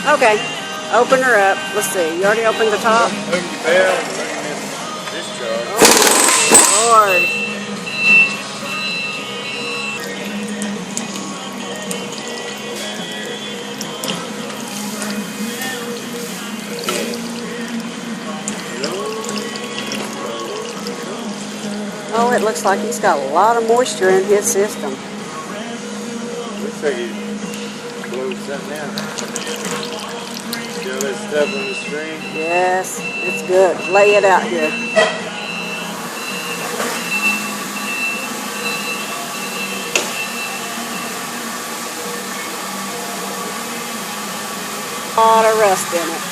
Okay, open her up. Let's see. You already opened the top? Open the valve and open this discharge. Oh, Lord. Oh, it looks like he's got a lot of moisture in his system. Looks like he blew something out. Still that stuff on the string? Yes, it's good. Lay it out here. A lot of rust in it.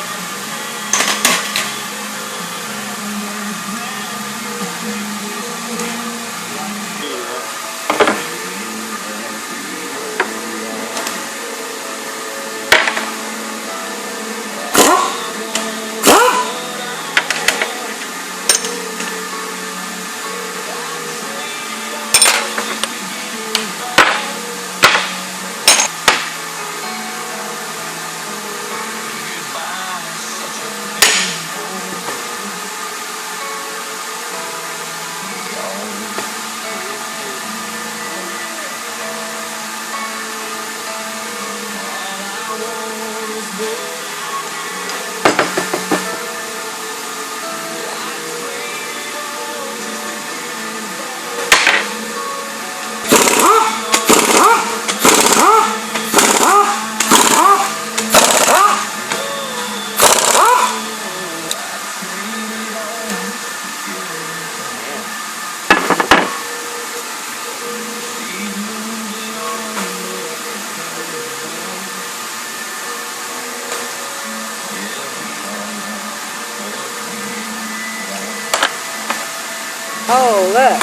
Oh, look.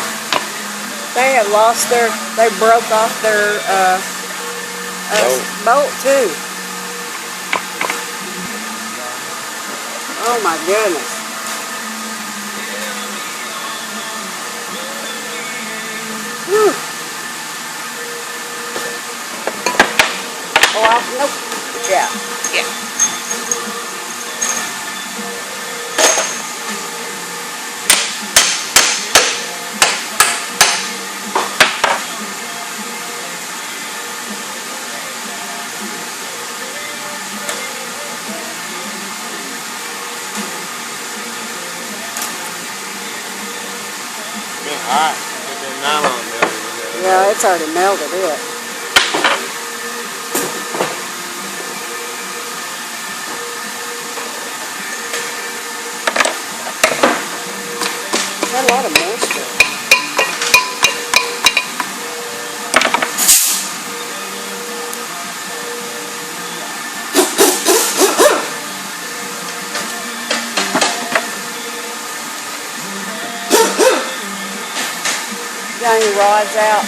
They have lost they broke off their bolt too. Oh my goodness. Whew. Oh, nope. Yeah. Hot. Get that nylon melted. Yeah, it's already melted it. Got a lot of moisture. Got any rods out?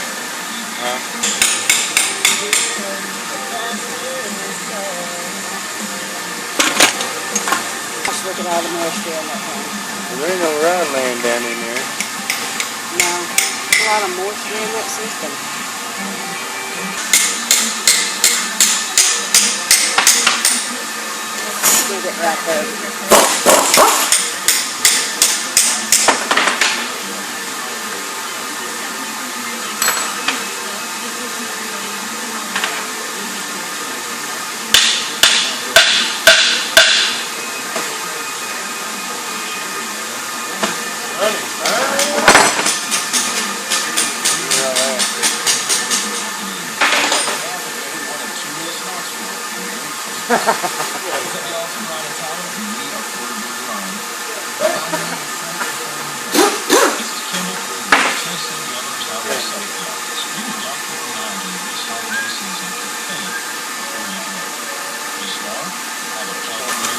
Just look at all the moisture in that thing. There ain't no rod laying down in there. No, a lot of moisture in that system. Get it right there.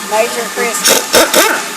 Major Chris.